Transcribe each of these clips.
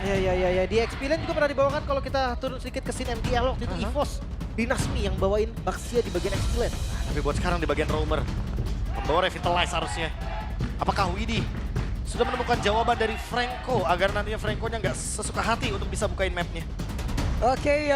Ya. Di Xpillion juga pernah dibawakan kalau kita turun sedikit ke scene MTL waktu itu EVOS. Dinasmi yang bawain Baxia di bagian Xpillion. Tapi buat sekarang di bagian Roamer, membawa Revitalize harusnya. Apakah Widhi sudah menemukan jawaban dari Franco agar nantinya Franco-nya nggak sesuka hati untuk bisa bukain mapnya? Oke.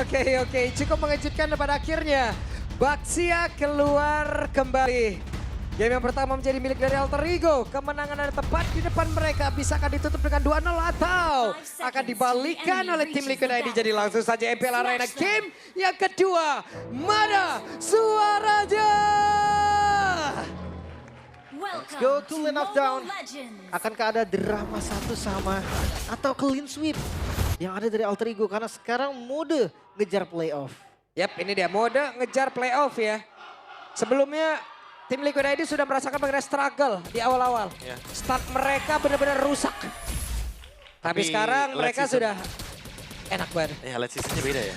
Cukup mengejutkan pada akhirnya. Baxia keluar kembali. Game yang pertama menjadi milik dari Alter Ego. Kemenangan ada tepat di depan mereka. Bisakah ditutup dengan 2-0 atau akan dibalikan oleh tim Liquid ID. Jadi langsung saja MPL Arena game yang kedua. Mana suaranya? Let's go to Lane of Down. Akankah ada drama satu sama atau clean sweep yang ada dari Alter Ego? Karena sekarang mode ngejar playoff. Yap, ini dia mode ngejar playoff ya. Sebelumnya tim Liquid ID sudah merasakan bagaimana struggle di awal-awal. Ya. Start mereka benar-benar rusak. Tapi sekarang mereka sudah enak banget. Ya, late seasonnya beda ya.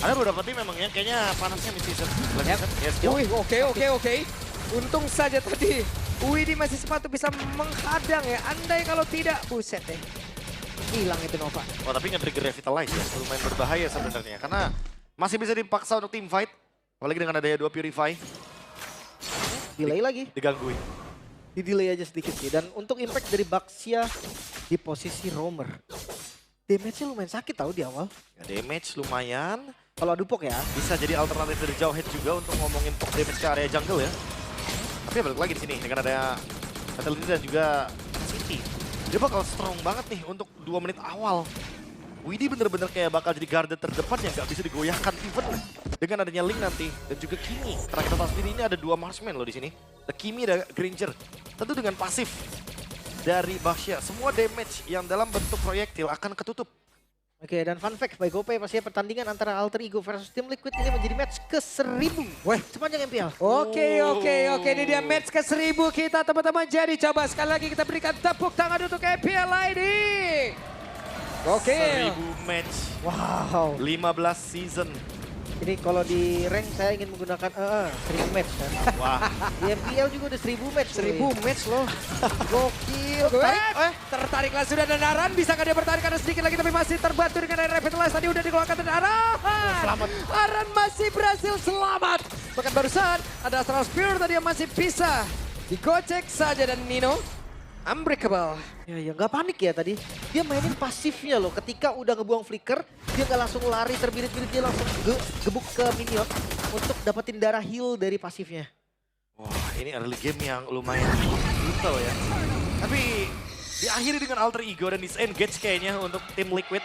Ada beberapa tim memang ya, kayaknya panasnya mid season. Yep. Ya, skill. Wih, oke. Untung saja tadi Widhi masih sempat bisa menghadang ya. Andai kalau tidak, buset deh. Hilang itu Nova. Oh, tapi nge-trigger Revitalize ya, lumayan berbahaya sebenarnya. Karena masih bisa dipaksa untuk team fight. Apalagi dengan adanya 2 Purify. Delay lagi. Digangguin. Di delay aja sedikit sih. Dan untuk impact dari Baxia di posisi roamer. Damage-nya lumayan sakit tahu di awal. Ya, damage lumayan. Kalau Dupok ya. Bisa jadi alternatif dari jauh head juga untuk ngomongin poke damage ke area jungle ya. Tapi ya balik lagi di sini dengan ada Fatality dan juga City. Dia bakal strong banget nih untuk 2 menit awal. Widhi bener-bener kayak bakal jadi garda terdepan yang gak bisa digoyahkan even dengan adanya Link nanti dan juga Kimi. Karena kita tahu sendiri ini ada 2 marksman loh di sini. The Kimi dan Granger. Tentu dengan pasif dari Baxia, semua damage yang dalam bentuk proyektil akan ketutup. Oke, dan fun fact by GoPay pastinya pertandingan antara Alter Ego versus Team Liquid ini menjadi match ke-1000 sepanjang MPL. Oke. Ini dia match ke-1000 kita teman-teman. Jadi coba sekali lagi kita berikan tepuk tangan untuk MPL ini. Oke. 1000 match. Wow. 15 season. Ini kalau di rank saya ingin menggunakan 1000 match kan. Wah. Di MPL juga udah 1000 match. 1000 match loh. Gokil. Tertariklah sudah dan Aran. Bisakah dia bertarik karena sedikit lagi tapi masih terbantu dengan Revitalize. Tadi udah dikeluarkan dan Aran. Selamat. Aran masih berhasil selamat. Bahkan barusan ada Astral Spear tadi yang masih bisa digocek saja dan Nino unbreakable. Ya nggak panik ya tadi. Dia mainin pasifnya loh. Ketika udah ngebuang flicker, dia nggak langsung lari terbirit-birit. Dia langsung gebuk ke minion untuk dapetin darah heal dari pasifnya. Wah, ini early game yang lumayan brutal ya. Tapi diakhiri dengan Alter Ego dan disengage kayaknya untuk tim Liquid.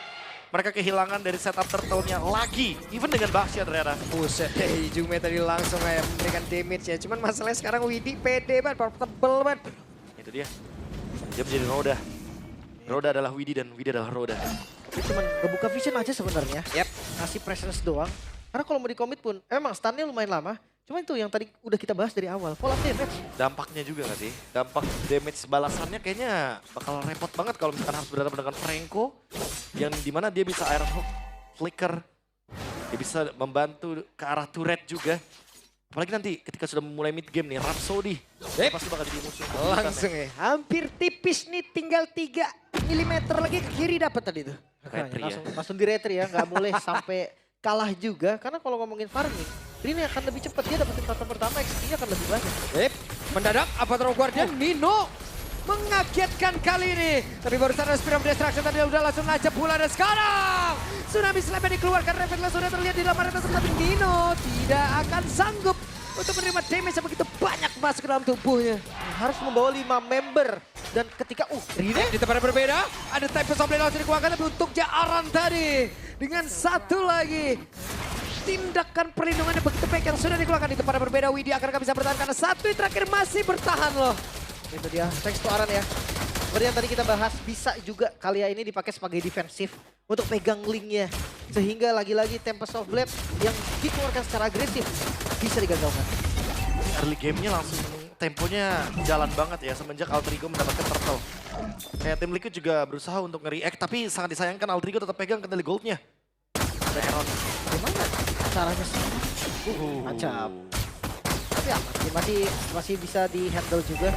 Mereka kehilangan dari setup turtle-nya lagi. Even dengan Baxia ternyata. Buset deh, Jume tadi langsung kayak memberikan damage ya. Cuman masalahnya sekarang Widhi pede banget, tebel banget. Itu dia. Dia menjadi Roda. Roda adalah Widhi dan Widhi adalah Roda. Dia cuma ngebuka vision aja sebenarnya. Yap. Ngasih presence doang. Karena kalau mau di-commit pun, emang stunnya lumayan lama. Cuma itu yang tadi udah kita bahas dari awal. Fall up damage. Dampaknya juga gak sih? Dampak damage balasannya kayaknya bakal repot banget kalau misalkan harus berhadapan dengan Franco. Yang dimana dia bisa Iron Hook, Flicker. Dia bisa membantu ke arah turret juga. Apalagi nanti ketika sudah memulai mid game nih, Rhapsody. Pasti bakal jadi musuh. Langsung ya, hampir tipis nih, tinggal 3 mm lagi ke kiri dapat tadi tuh. Retri ya. Langsung di retri ya, nggak boleh sampai kalah juga. Karena kalau ngomongin farming, ini akan lebih cepat. Dia dapetin tahun pertama, XP-nya akan lebih banyak. Mendadak Avatar Guardian Nino mengagetkan kali ini. Tapi barusan ada Spirit of Destruction tadi udah langsung ngajak pula dan sekarang Tsunami Slam yang dikeluarkan. Revitalize sudah terlihat di dalam arena tapi Nino tidak akan sanggup untuk menerima damage yang begitu banyak masuk ke dalam tubuhnya. Harus membawa 5 member. Dan ketika, Rine di tempat yang berbeda, ada Tempest of Blade langsung dikeluarkan. Tapi untuk Jaaran tadi, dengan satu lagi tindakan perlindungan yang begitu baik yang sudah dikeluarkan di tempat yang berbeda. Widhi akan bisa bertahan karena satu yang terakhir masih bertahan loh. itu dia, thanks to Aran ya. Seperti yang tadi kita bahas, bisa juga Kalia ini dipakai sebagai defensif untuk pegang linknya. Sehingga lagi-lagi Tempest of Blade yang dikeluarkan secara agresif bisa digagalkan. Early game-nya langsung temponya jalan banget ya semenjak Alter Ego mendapatkan turtle. Kayak tim Liquid juga berusaha untuk nge-react tapi sangat disayangkan Alter Ego tetap pegang kendali goldnya. Gimana caranya sih? Macam. Tapi aman sih, masih bisa di-handle juga.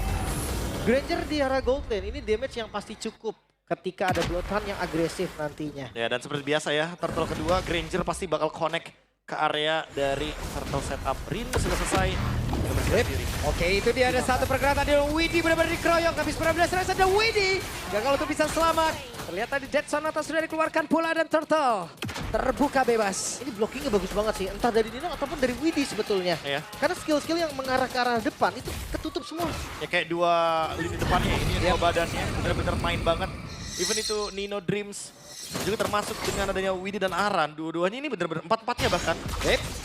Granger di arah gold lane, ini damage yang pasti cukup. ketika ada Bloodhound yang agresif nantinya. Ya, dan seperti biasa ya, turtle kedua Granger pasti bakal connect ke area dari turtle setup. Rin sudah selesai. Sudah bergerak diri. Oke, itu dia ada satu pergerakan di Widhi benar-benar dikeroyok. Habis benar-benar serasa ada Widhi. Gagal untuk bisa selamat. Terlihat tadi Dead Sonata sudah dikeluarkan pula dan Turtle terbuka bebas. Ini blockingnya bagus banget sih, entah dari Nino ataupun dari Widhi sebetulnya. Iya. Karena skill-skill yang mengarah ke arah depan itu ketutup semua. Ya kayak dua lini depannya ini, dua badannya benar-benar main banget. Even itu Nino Dreams juga termasuk dengan adanya Widhi dan Aran. Dua-duanya ini benar-benar empat-empatnya bahkan.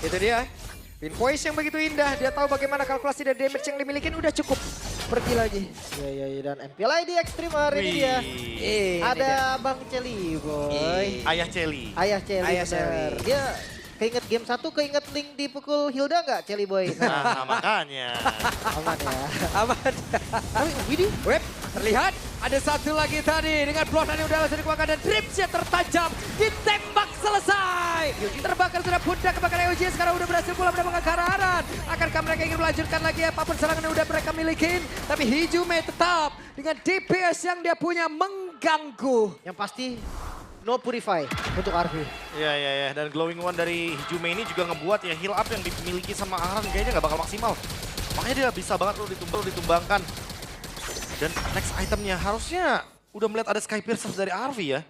Itu dia. Pinpoise yang begitu indah. Dia tahu bagaimana kalkulasi dan damage yang dimiliki udah cukup. Pergi lagi. Ya, dan MPLI di Extremer ini dia. Ada Bang Celi, boy. Ayah Celi. Ayah Celi. Ayah bener. Celi. Dia keinget game 1, keinget Link dipukul Hilda nggak, Celi boy? Nah, makanya. Aman ya. Aman. Tapi Widhi, Web, terlihat ada satu lagi tadi dengan Bloodhound yang udah langsung dikeluarkan dan Dripsnya tertajam. Ditembak selesai. Terbakar sudah pundak kebakar EOG sekarang udah berhasil pula mendapatkan kearahan. Akankah mereka ingin melanjutkan lagi apapun serangan yang udah mereka milikin. Tapi Hijume tetap dengan DPS yang dia punya mengganggu. yang pasti no purify untuk Arvi. Ya. Dan glowing one dari Hijume ini juga ngebuat ya heal up yang dimiliki sama Aran kayaknya nggak bakal maksimal. Makanya dia bisa banget lo ditumbangkan. Dan next itemnya harusnya udah melihat ada Sky Piercer dari Arvi ya.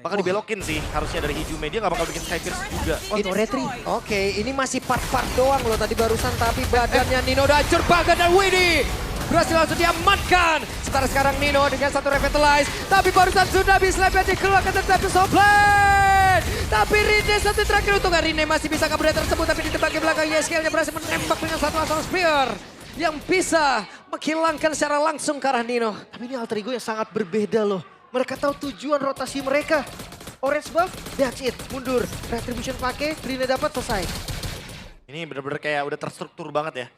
Bakal dibelokin sih harusnya dari Hijume. Dia nggak bakal bikin Sky Piercer juga. Itu retri. Oke, ini masih part-part doang loh tadi barusan. Tapi badannya Nino udah hancur banget dan Widhi berhasil langsung diamankan. Sekarang Nino dengan satu revitalize. Tapi barusan sudah bisa dikeluarkan tetapi Soplan. Tapi Rine satu terakhir untuk Rine masih bisa kabur dari tersebut. Tapi di depan ke belakang YSKL-nya berhasil menembak dengan satu asal spear. Yang bisa menghilangkan secara langsung ke arah Nino. Tapi ini alter ego yang sangat berbeda loh. Mereka tahu tujuan rotasi mereka. Orange buff, that's it. Mundur. Retribution pakai, Rine dapat, selesai. Ini bener-bener kayak udah terstruktur banget ya.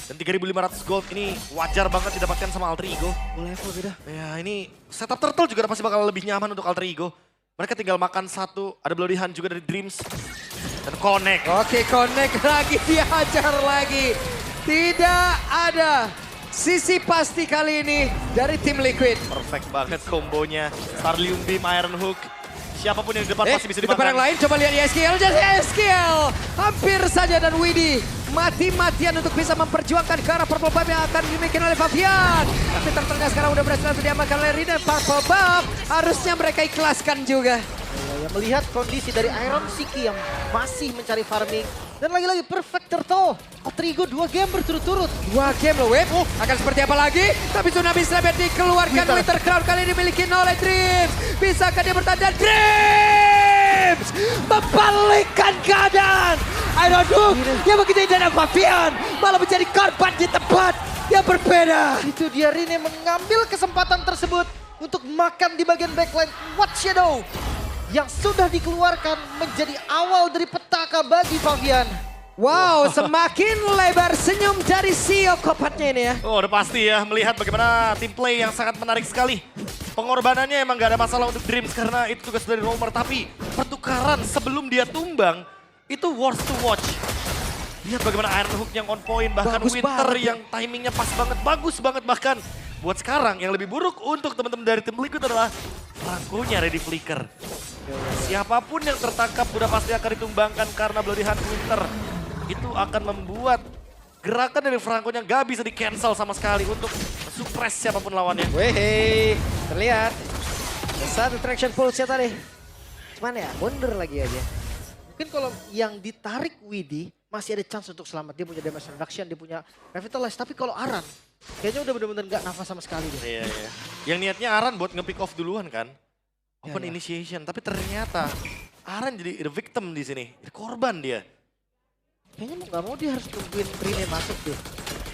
Dan 3.500 gold ini wajar banget didapatkan sama alter ego. Level beda. Ya ini setup turtle juga pasti bakal lebih nyaman untuk alter ego. Mereka tinggal makan satu, ada Bloody Hand juga dari Dreams. Dan connect. Oke, connect lagi, dia hajar lagi. Tidak ada sisi pasti kali ini dari tim Liquid. Perfect banget kombonya. Starlium Beam, Iron Hook. Siapapun yang di depan pasti bisa Di depan dimakan. yang lain coba lihat YSKL. Jadi YSKL hampir saja dan Widhi mati-matian untuk bisa memperjuangkan ke arah Purple Buff yang akan dimiliki oleh Fabian. Tapi ternyata sekarang udah berhasil diamankan oleh Rine. Purple Buff harusnya mereka ikhlaskan juga. Ya, melihat kondisi dari Iron Siki yang masih mencari farming. Dan lagi-lagi perfect turtle. Alter ego 2 game berturut-turut. 2 game loh, Web. Akan seperti apa lagi? Tapi Tsunami Slayer dikeluarkan. Winter Crown kali ini dimiliki oleh Dreams. Bisakah dia bertahan? Dreams membalikkan keadaan. Iron Hook yang begitu indah dan Fabian malah menjadi korban di tempat yang berbeda. Itu dia, Rine mengambil kesempatan tersebut untuk makan di bagian backline What Shadow. Yang sudah dikeluarkan menjadi awal dari petaka bagi Fabian. Wow, semakin lebar senyum dari psikopatnya ini ya. Oh udah pasti ya, melihat bagaimana tim play yang sangat menarik sekali. Pengorbanannya emang gak ada masalah untuk Dreams karena itu tugas dari Roamer. Tapi pertukaran sebelum dia tumbang, itu worth to watch. Lihat bagaimana Iron Hook yang on point, bahkan Bagus Winter banget ya. yang timingnya pas banget, bagus banget bahkan. Buat sekarang yang lebih buruk untuk teman-teman dari tim Liquid adalah Franco-nya ready flicker. Siapapun yang tertangkap udah pasti akan ditumbangkan karena Bloody Hand Winter. Itu akan membuat gerakan dari Franco-nya gak bisa di-cancel sama sekali untuk suppress siapapun lawannya. Weh, terlihat. Ada satu traction pulse-nya tadi. Cuman ya, mundur lagi aja. Mungkin kalau yang ditarik Widhi masih ada chance untuk selamat. Dia punya damage reduction, dia punya revitalize. Tapi kalau Aran, kayaknya udah bener-bener gak nafas sama sekali deh. Iya. Yang niatnya Aran buat nge-pick off duluan kan. Open Ya. initiation, tapi ternyata Aran jadi the victim di sini. Jadi korban dia. Kayaknya mau gak mau dia harus nungguin Rine masuk deh.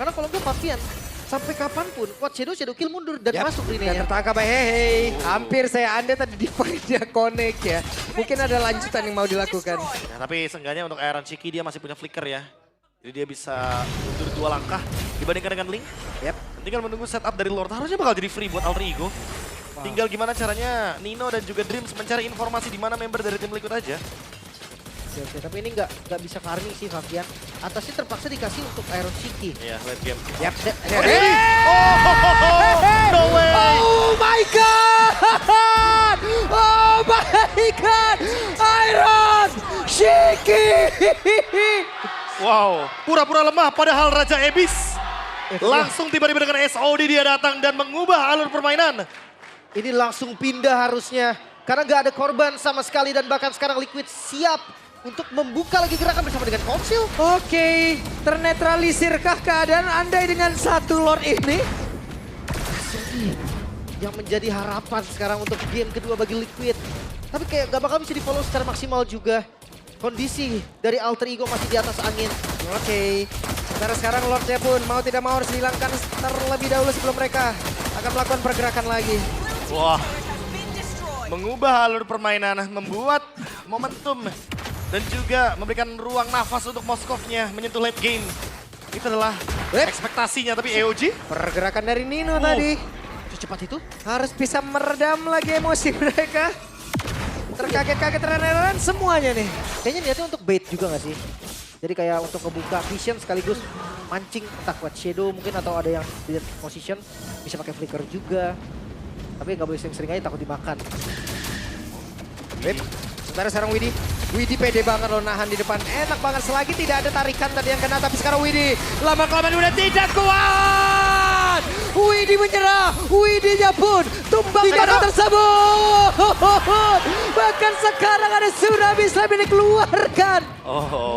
Karena kalau enggak Fabian, sampai kapanpun What Shadow kill mundur dan masuk Dan Rine-nya. tertangkap, hehe. Hampir saya anda tadi di point dia connect ya. Mungkin ada lanjutan yang mau dilakukan. Nah, tapi seenggaknya untuk Iron Shiki dia masih punya flicker ya. Jadi dia bisa mundur 2 langkah dibandingkan dengan Link. Tinggal menunggu setup dari Lord. Harusnya bakal jadi free buat alter ego. Tinggal gimana caranya Nino dan juga Dreams mencari informasi di mana member dari tim Liquid aja. Oke, tapi ini nggak bisa farming sih Fabian. Atasnya terpaksa dikasih untuk Iron City. Iya, late game. Yap. Oh, No way. Oh my god! Oh my god! Iron Shiki! Wow, pura-pura lemah padahal Raja Abyss langsung tiba-tiba dengan SOD dia datang dan mengubah alur permainan. Ini langsung pindah harusnya. Karena nggak ada korban sama sekali dan bahkan sekarang Liquid siap untuk membuka lagi gerakan bersama dengan Konsil. Oke, ternetralisirkah keadaan andai dengan satu Lord ini? Yang menjadi harapan sekarang untuk game kedua bagi Liquid. Tapi kayak gak bakal bisa di-follow secara maksimal juga. Kondisi dari Alter Ego masih di atas angin. Oke, sementara sekarang Lordnya pun mau tidak mau harus dihilangkan terlebih dahulu sebelum mereka akan melakukan pergerakan lagi. Wah, mengubah alur permainan, membuat momentum dan juga memberikan ruang nafas untuk Moskovnya menyentuh late game. Itu adalah ekspektasinya, tapi EOG Pergerakan dari Nino tadi Secepat itu? harus bisa meredam lagi emosi mereka. Terkaget-kaget, terheran-heran semuanya nih. Kayaknya niatnya untuk bait juga gak sih? Jadi kayak untuk ngebuka vision sekaligus mancing entah kuat shadow mungkin atau ada yang di position bisa pakai flicker juga. Tapi nggak boleh sering-sering aja takut dimakan. Sementara sekarang Widi pede banget loh nahan di depan. Enak banget selagi tidak ada tarikan tadi yang kena. Tapi sekarang Widi lama-kelamaan udah tidak kuat. Widi menyerah. Widinya pun tumbang pada tersebut. Bahkan sekarang ada tsunami slam yang dikeluarkan.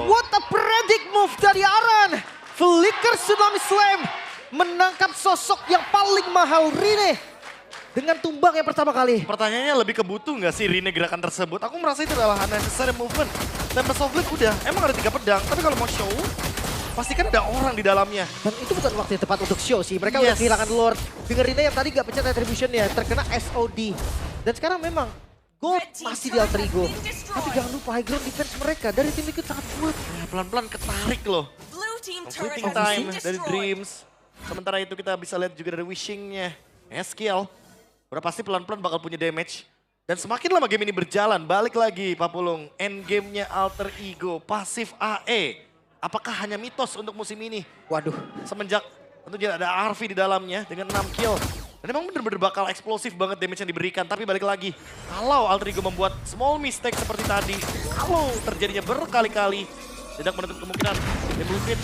What a predict move dari Aran. Flicker Tsunami Slam menangkap sosok yang paling mahal Rine. Dengan tumbang yang pertama kali. pertanyaannya lebih kebutuh nggak sih Rine gerakan tersebut? Aku merasa itu adalah unnecessary movement. Tempest of Blade udah, emang ada 3 pedang. Tapi kalau mau show, pastikan ada orang di dalamnya. Dan itu bukan waktu yang tepat untuk show sih. Mereka udah kehilangan Lord. Dengan Rina yang tadi gak pencet retribution-nya, terkena SOD. Dan sekarang memang Gold masih di Alter Ego. Tapi jangan lupa high ground defense mereka dari tim Liquid sangat kuat. Ya, pelan-pelan ketarik loh. Completing time dari Dreams. Sementara itu kita bisa lihat juga dari wishing-nya. Eskiel. Udah pasti pelan-pelan bakal punya damage. Dan semakin lama game ini berjalan, balik lagi Papulung. Endgame-nya Alter Ego, pasif AE. Apakah hanya mitos untuk musim ini? Waduh. Semenjak tentunya ada RV di dalamnya dengan 6 kill. Dan emang bener-bener bakal eksplosif banget damage yang diberikan. Tapi balik lagi, kalau Alter Ego membuat small mistake seperti tadi, kalau terjadinya berkali-kali, tidak menutup kemungkinan tim Liquid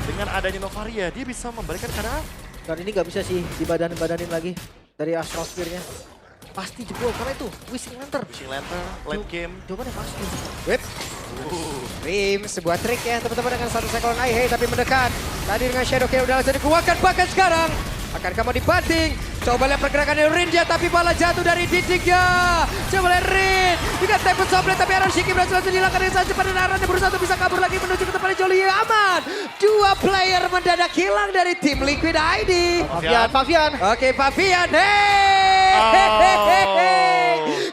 dengan adanya Novaria, dia bisa membalikan keadaan. Dan ini gak bisa sih dibadanin lagi dari Astral Spear-nya. Pasti jebol karena itu Wishing Lantern. Wishing Lantern, late game. Jawabannya pasti. Dream, sebuah trik ya teman-teman dengan satu Cyclone Eye, hey, tapi mendekat. Tadi dengan Shadow King udah langsung dikeluarkan, bahkan sekarang akankah mau dibanting? Coba lihat pergerakan dari Rinja, tapi bola jatuh dari Didiknya. Coba lihat Rin, dengan Tempest of Blade, tapi Aron Shiki berhasil langsung dihilangkan dengan sangat cepat. Dan Aron yang berusaha untuk bisa kabur lagi menuju ke tempatnya Jolie, aman. 2 player mendadak hilang dari tim Liquid ID. Pavian. Oke, Pavian, hey,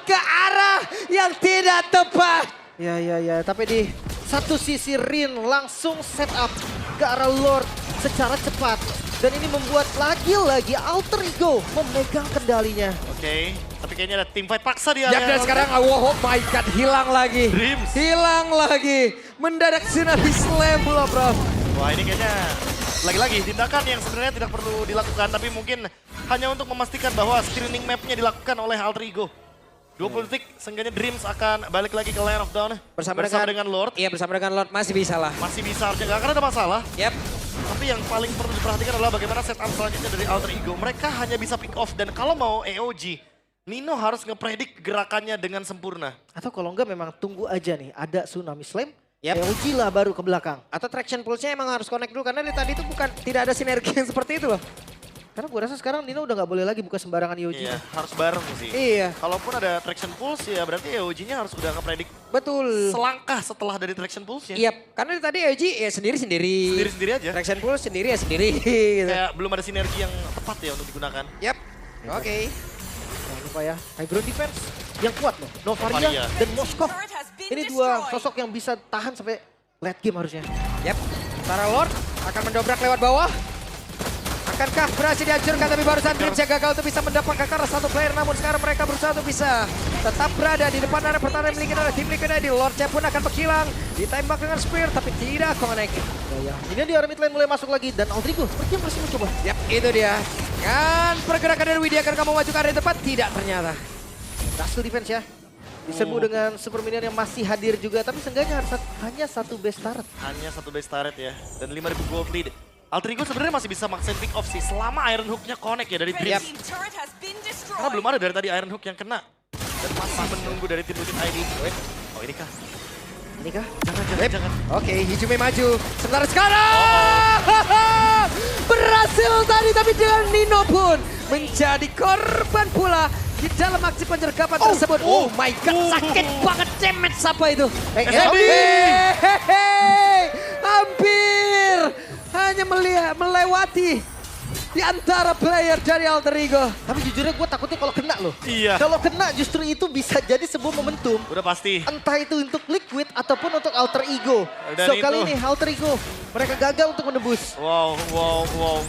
ke arah yang tidak tepat. Ya, tapi di satu sisi Rin langsung set up ke arah Lord secara cepat. Dan ini membuat lagi-lagi Alter Ego memegang kendalinya. Oke, tapi kayaknya ada team fight paksa dia. Ya, dan sekarang, oh my god, hilang lagi. Dreams. Hilang lagi. Mendadak Tsunami Slam pula, bro. Wah, ini kayaknya lagi-lagi tindakan yang sebenarnya tidak perlu dilakukan. Tapi mungkin hanya untuk memastikan bahwa screening mapnya dilakukan oleh Alter Ego. 20 detik, seenggaknya Dreams akan balik lagi ke Land of Dawn bersama dengan Lord. Iya, bersama dengan Lord masih bisa lah. Masih bisa harusnya, nggak akan ada masalah. Yap. Tapi yang paling perlu diperhatikan adalah bagaimana setup selanjutnya dari Alter Ego. Mereka hanya bisa pick off dan kalau mau EOG, Nino harus ngepredik gerakannya dengan sempurna. Atau kalau enggak memang tunggu aja nih, ada Tsunami Slam, Yap. EOG lah baru ke belakang. Atau traction pulse-nya emang harus connect dulu karena dari tadi itu bukan tidak ada sinergi yang seperti itu loh. Karena gue rasa sekarang Nino udah nggak boleh lagi buka sembarangan EOG. Iya, harus bareng sih. Iya, Kalaupun ada traction pulse ya berarti EOG-nya harus udah ngepredik betul. selangkah setelah dari traction pulse-nya. Iya, karena dari tadi EOG ya sendiri-sendiri. Sendiri-sendiri aja. Traction pulse sendiri ya sendiri. Gitu. Kayak belum ada sinergi yang tepat ya untuk digunakan. Yap, oke. Jangan lupa ya, high ground defense yang kuat loh. Novaria Novaria. dan Moskov. Ini dua sosok yang bisa tahan sampai late game harusnya. Yap, para Lord akan mendobrak lewat bawah. Akankah berhasil dihancurkan tapi barusan Dreams yang gagal untuk bisa mendapatkan ke arah satu player. Namun sekarang mereka berusaha untuk bisa tetap berada di depan area pertahanan miliki oleh tim Liquid ID. Lordnya pun akan menghilang, ditembak dengan spear tapi tidak connect. Ya. Ini di area mid lane mulai masuk lagi dan Alter Ego sepertinya masih mencoba. Yap, itu dia. Dengan pergerakan dari Widya, akan kamu maju ke area depan? Tidak ternyata. Berhasil defense ya. Diserbu dengan super minion yang masih hadir juga, tapi seenggaknya hanya satu base turret. Hanya satu base turret ya, dan 5.000 gold lead. Alter Ego sebenarnya masih bisa maksain pick off sih, selama Iron Hook-nya connect ya dari Dreams. Karena belum ada dari tadi Iron Hook yang kena. Dan masih menunggu dari tim Liquid ID. Oh ini kah? Ini kah? Jangan. Oke, Hijume maju. Sebentar sekarang. Berhasil tadi, tapi dengan Nino pun menjadi korban pula di dalam aksi penyergapan tersebut. Oh my god, sakit banget damage apa itu? Hampir hanya melewati di antara player dari Alter Ego. Tapi jujurnya gue takutnya kalau kena loh. Iya. Kalau kena justru itu bisa jadi sebuah momentum. Udah pasti. Entah itu untuk Liquid ataupun untuk Alter Ego. Dan So itu. kali ini Alter Ego mereka gagal untuk menembus. Wow.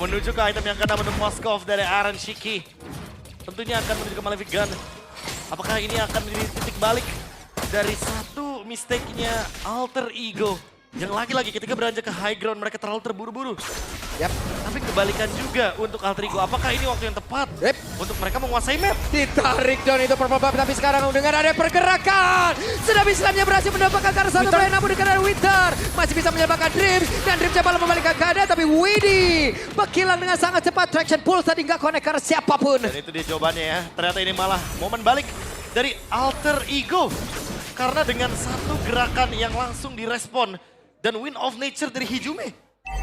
Menuju ke item yang kena untuk Moskov dari Aaron Shiki. Tentunya akan menuju ke Malefic Gun. Apakah ini akan menjadi titik balik dari satu mistake-nya Alter Ego? Yang lagi-lagi ketika beranjak ke high ground mereka terlalu terburu-buru. Yap. Tapi kebalikan juga untuk Alter Ego. Apakah ini waktu yang tepat untuk mereka menguasai map? Ditarik down itu Purple Buff, tapi sekarang dengan ada pergerakan. Tsunami Slam-nya berhasil mendapatkan karena satu play, namun dengan ada Winter masih bisa menyelamatkan Dreams. Dan Dreams coba membalikkan keadaan, tapi Widdy menghilang dengan sangat cepat. Traction Pulse tadi nggak connect karena siapapun. Dan itu dia jawabannya ya. Ternyata ini malah momen balik dari Alter Ego. Karena dengan satu gerakan yang langsung direspon. Dan Wind of Nature dari Hijume.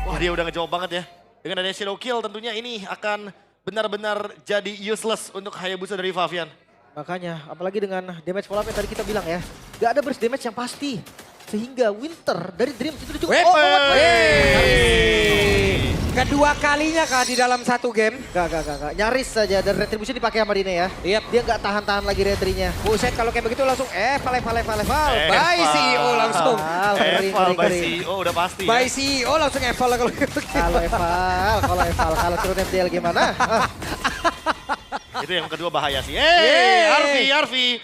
Wah dia udah ngejawab banget ya. Dengan adanya Shadow Kill tentunya ini akan benar-benar jadi useless untuk Hayabusa dari Favian. Makanya apalagi dengan damage follow up yang tadi kita bilang ya. Gak ada burst damage yang pasti. Sehingga Winter dari Dreams itu cukup. Kedua kalinya kah di dalam satu game? Gak. Nyaris saja dan retribution dipakai sama Dine ya. Yap. Dia gak tahan-tahan lagi retrinya. Buset, kalau kayak begitu langsung Bye CEO langsung. Eval by CEO udah pasti ya. Bye CEO langsung eval kalau gitu. Kalau Eval, kalau turun FDL gimana? Itu yang kedua bahaya sih. Arfi.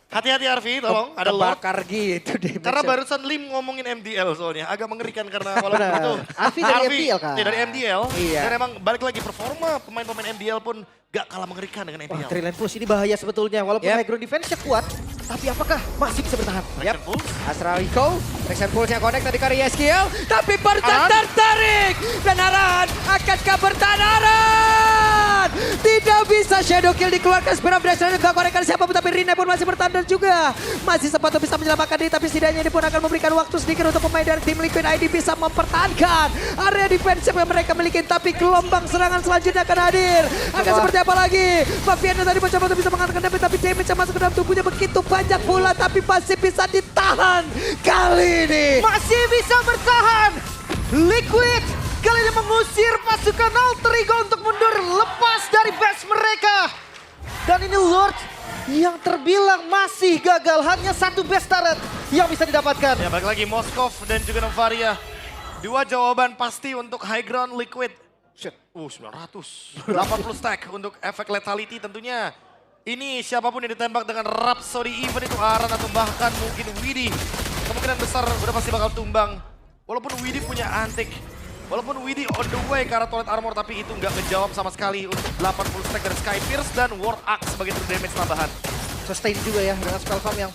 Hati-hati Arfi, tolong. Ada Lord. Kebakar gitu deh. Karena barusan Lim ngomongin MDL soalnya. Agak mengerikan karena walaupun Benar. itu. Arfi dari MDL kan? Iya dari MDL. Iya. Dan emang balik lagi performa pemain-pemain MDL pun gak kalah mengerikan dengan Wah, MDL. Triline Push ini bahaya sebetulnya. Walaupun high ground defense-nya kuat, tapi apakah masih bisa bertahan? Traction Pulse. Astral Rico, Traction Pulse-nya connect tadi ke Yeskiel, tapi Bertan tertarik. Dan Aran, akankah bertahan Aran? Tidak bisa Shadow Kill dikeluarkan, Spirit of Destruction gak korekkan siapapun, tapi Rina pun masih bertahan juga. Masih sempat bisa menyelamatkan diri, tapi setidaknya ini pun akan memberikan waktu sedikit untuk pemain dari tim Liquid ID bisa mempertahankan area defensif yang mereka miliki. Tapi gelombang serangan selanjutnya akan hadir. Akan seperti apa lagi? Faviano tadi mencoba untuk bisa mengatakan tapi damage yang masuk ke dalam tubuhnya begitu banyak pula, tapi masih bisa ditahan kali ini. Masih bisa bertahan. Liquid kali ini mengusir pasukan Alter Ego untuk mundur lepas dari base mereka. Dan ini Lord yang terbilang masih gagal. Hanya satu base turret yang bisa didapatkan. Ya balik lagi Moskov dan juga Novaria. Dua jawaban pasti untuk high ground Liquid. Shit, 900. 80 stack untuk efek lethality tentunya. Ini siapapun yang ditembak dengan Rhapsody, even itu Aran atau bahkan mungkin Widdy. Kemungkinan besar udah pasti bakal tumbang. Walaupun Widdy punya antik. Walaupun Widdy on the way ke arah Toilet Armor, tapi itu nggak ngejawab sama sekali untuk 80 stack dari Sky Pierce dan War Axe sebagai true damage tambahan. Sustain juga ya dengan spell farm yang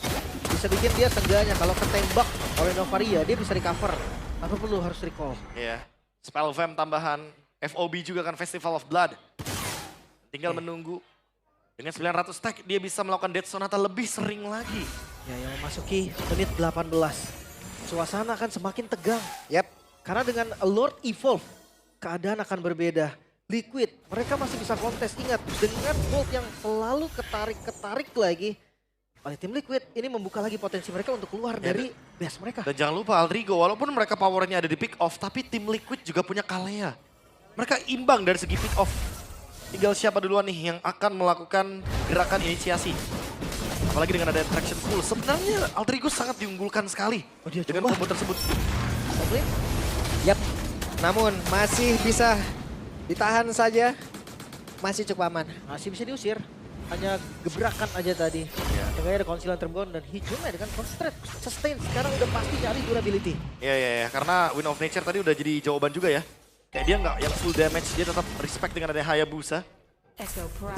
bisa bikin dia seenggaknya kalau ketembak oleh Novaria dia bisa recover. Apa perlu harus recall. Iya, spell fam tambahan. FOB juga kan Festival of Blood. Tinggal menunggu. Dengan 900 stack dia bisa melakukan Death Sonata lebih sering lagi. Ya yang memasuki menit 18. Suasana akan semakin tegang. Yap. Karena dengan Lord Evolve, keadaan akan berbeda. Liquid, mereka masih bisa kontes. Ingat, dengan Bolt yang selalu ketarik-ketarik lagi oleh tim Liquid, ini membuka lagi potensi mereka untuk keluar dari base mereka. Dan jangan lupa Aldrigo, walaupun mereka powernya ada di pick off, tapi tim Liquid juga punya Kalea. Mereka imbang dari segi pick off. Tinggal siapa duluan nih yang akan melakukan gerakan inisiasi. Apalagi dengan ada traction pool. Sebenarnya Aldrigo sangat diunggulkan sekali dengan combo tersebut. Komplain? Yap. Namun masih bisa ditahan saja. Masih cukup aman. Masih bisa diusir. Hanya gebrakan aja tadi. Tengahnya ada konsilan terbuang dan Hijume dengan concentrate. Sustain sekarang udah pasti nyari durability. Iya, karena Wind of Nature tadi udah jadi jawaban juga ya. Kayak dia nggak yang full damage, dia tetap respect dengan adanya Hayabusa.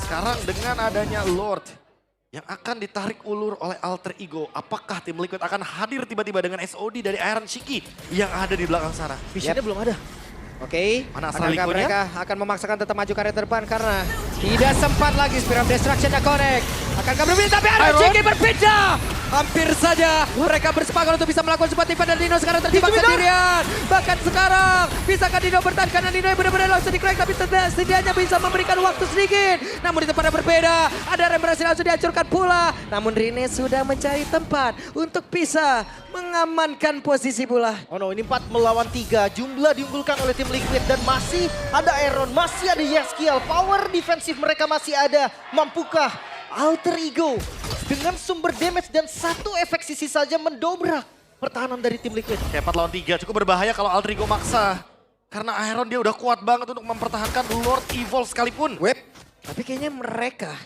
Sekarang dengan adanya Lord yang akan ditarik ulur oleh Alter Ego, apakah tim Liquid akan hadir tiba-tiba dengan SOD dari Iron Shiki yang ada di belakang sana? Visionnya belum ada. Oke, Mana asal akankah Liko-nya? mereka akan memaksakan tetap maju ke area terdepan karena tidak sempat lagi Spear of Destruction-nya connect. Akankah berbeda tapi Iron Iron. Shiki berbeda. Hampir saja mereka bersepakat untuk bisa melakukan sebuah event dan Nino sekarang terjebak Itu benar. sendirian. Bahkan sekarang bisakah Nino bertahan karena Nino yang benar-benar langsung di-crack tapi setidaknya bisa memberikan waktu sedikit. Namun di tempat yang berbeda, ada yang berhasil langsung dihancurkan pula. Namun Rine sudah mencari tempat untuk bisa mengamankan posisi pula. Oh no, ini 4 melawan 3. Jumlah diunggulkan oleh tim Liquid dan masih ada Aaron, masih ada Yeskiel. Power defensif mereka masih ada. Mampukah Alter Ego dengan sumber damage dan satu efek sisi saja mendobrak pertahanan dari tim Liquid? Kayak 4 lawan 3 cukup berbahaya kalau Alter Ego maksa. Karena Iron dia udah kuat banget untuk mempertahankan Lord Evolve sekalipun. Web, tapi kayaknya mereka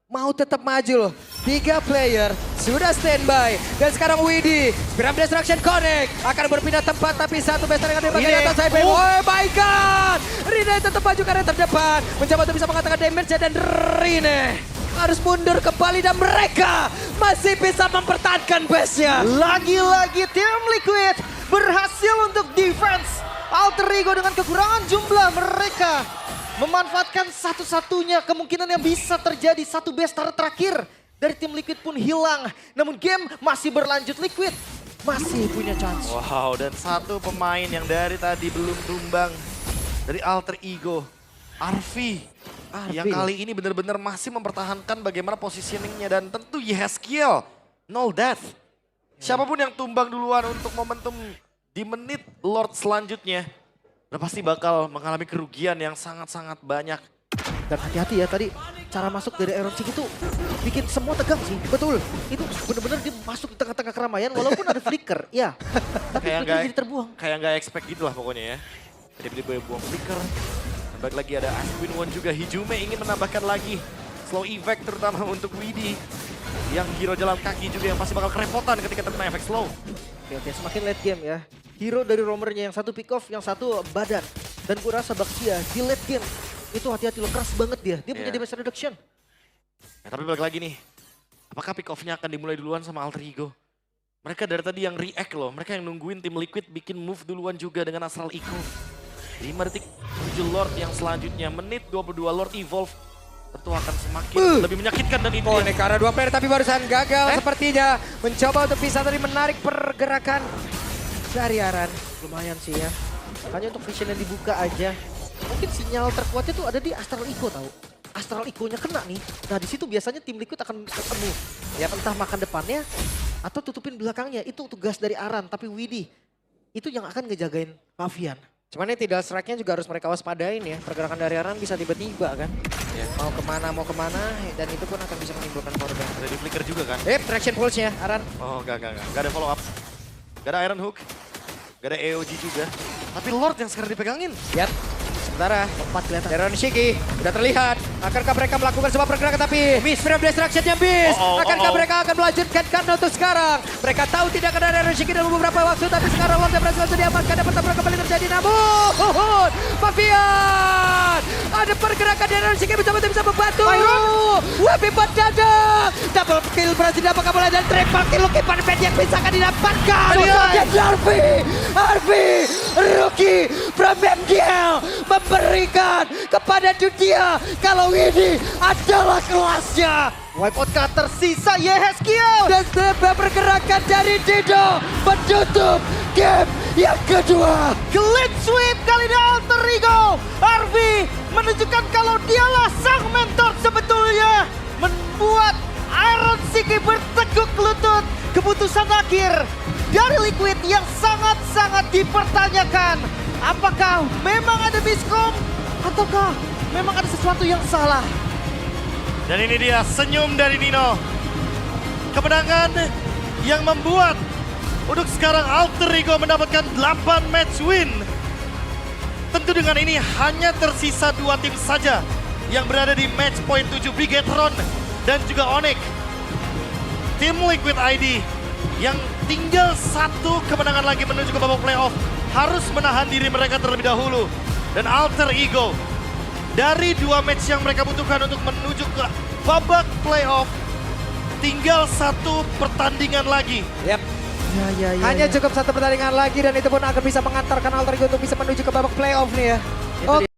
mau tetap maju loh. 3 player sudah standby. Dan sekarang Widi, Spear of Destruction connect. Akan berpindah tempat tapi satu bester yang ada di bagian Rine. atas sideway. Oh my god. Rine tetap maju ke area terdepan. Mencoba untuk bisa mengatakan damage dan Rine harus mundur kembali dan mereka masih bisa mempertahankan base-nya. Lagi-lagi tim Liquid berhasil untuk defense. Alter Ego dengan kekurangan jumlah mereka memanfaatkan satu-satunya kemungkinan yang bisa terjadi. Satu base turret terakhir dari tim Liquid pun hilang. Namun game masih berlanjut, Liquid masih punya chance. Wow, dan satu pemain yang dari tadi belum tumbang dari Alter Ego, Arfi. Yang kali ini benar-benar masih mempertahankan bagaimana positioningnya dan tentu Yeskiel, no death. Siapapun yang tumbang duluan untuk momentum di menit Lord selanjutnya, udah pasti bakal mengalami kerugian yang sangat-sangat banyak. Dan hati-hati ya, tadi cara masuk dari Iron Chick itu bikin semua tegang sih. Betul, itu benar-benar dia masuk di tengah-tengah keramaian walaupun ada flicker, ya. Tapi Kayak flicker jadi terbuang. Kayak nggak expect gitu lah pokoknya ya. Tiba-tiba buang flicker. Balik lagi ada Aswin Won juga. Hijume ingin menambahkan lagi slow effect terutama untuk Widi. Yang hero jalan kaki juga yang pasti bakal kerepotan ketika terkena efek slow. Oke, semakin late game ya. Hero dari roamernya yang satu pick off, yang satu badan. Dan gue rasa Baxia di late game itu hati-hati lo, keras banget dia. Dia punya Iya. damage reduction. Ya, tapi balik lagi nih. Apakah pick off-nya akan dimulai duluan sama Alter Ego? Mereka dari tadi yang react loh. Mereka yang nungguin tim Liquid bikin move duluan juga dengan Astral Echo. 5 detik menuju Lord yang selanjutnya. Menit 22 Lord Evolve. Tentu akan semakin lebih menyakitkan dan ini Oh, dia. ini karena 2 player tapi barusan gagal sepertinya. Mencoba untuk bisa tadi menarik pergerakan dari Aran. Lumayan sih ya. Hanya untuk vision yang dibuka aja. Mungkin sinyal terkuatnya tuh ada di Astral Echo tahu. Astral Echo-nya kena nih. Nah di situ biasanya tim Liquid akan ketemu. Ya entah makan depannya atau tutupin belakangnya. Itu tugas dari Aran. Tapi Widi itu yang akan ngejagain Pavian. Cuman ini tidak strike-nya juga harus mereka waspadain ya. Pergerakan dari Aran bisa tiba-tiba kan. Ya. Mau kemana, dan itu pun akan bisa menimbulkan korban. Ada di flicker juga kan? Traction pulse-nya Aran. Oh enggak. Enggak ada follow up. Enggak ada Iron Hook. Enggak ada AOG juga. Tapi Lord yang sekarang dipegangin. Lihat. Sementara Tempat kelihatan. Aaron Shiki udah terlihat. Akankah mereka melakukan sebuah pergerakan tapi Spear of Destruction-nya miss. Akankah mereka akan melanjutkan karena untuk sekarang. Mereka tahu tidak akan ada Aaron Shiki dalam beberapa waktu. Tapi sekarang Lord yang berhasil langsung diamankan. Dan pertempuran kembali terjadi. Namun Pavian. Ada pergerakan dari Aaron Shiki mencoba untuk bisa membantu. Weapon datang. Double kill berhasil didapatkan oleh dan triple kill Lucky Panpet yang bisa akan didapatkan. Dan Arfi. Rookie from MDL. Memberikan kepada dunia kalau ini adalah kelasnya. Wipeout kah tersisa Yeskiel. Dan sebuah pergerakan dari Dido menutup game yang kedua. Clean sweep kali ini Alter Ego. Arvi menunjukkan kalau dialah sang mentor sebetulnya. Membuat Iron Shiki berteguk lutut. Keputusan akhir dari Liquid yang sangat-sangat dipertanyakan. Apakah memang ada miskom ataukah memang ada sesuatu yang salah? Dan ini dia senyum dari Nino. Kemenangan yang membuat untuk sekarang Alter Ego mendapatkan 8 match win. Tentu dengan ini hanya tersisa 2 tim saja yang berada di match point 7, Bigetron dan juga Onyx. Tim Liquid ID yang tinggal 1 kemenangan lagi menuju ke babak playoff harus menahan diri mereka terlebih dahulu. dan Alter Ego. Dari 2 match yang mereka butuhkan untuk menuju ke babak playoff, tinggal 1 pertandingan lagi. Yap. Hanya cukup 1 pertandingan lagi dan itu pun akan bisa mengantarkan Alter Ego untuk bisa menuju ke babak playoff nih ya. Itu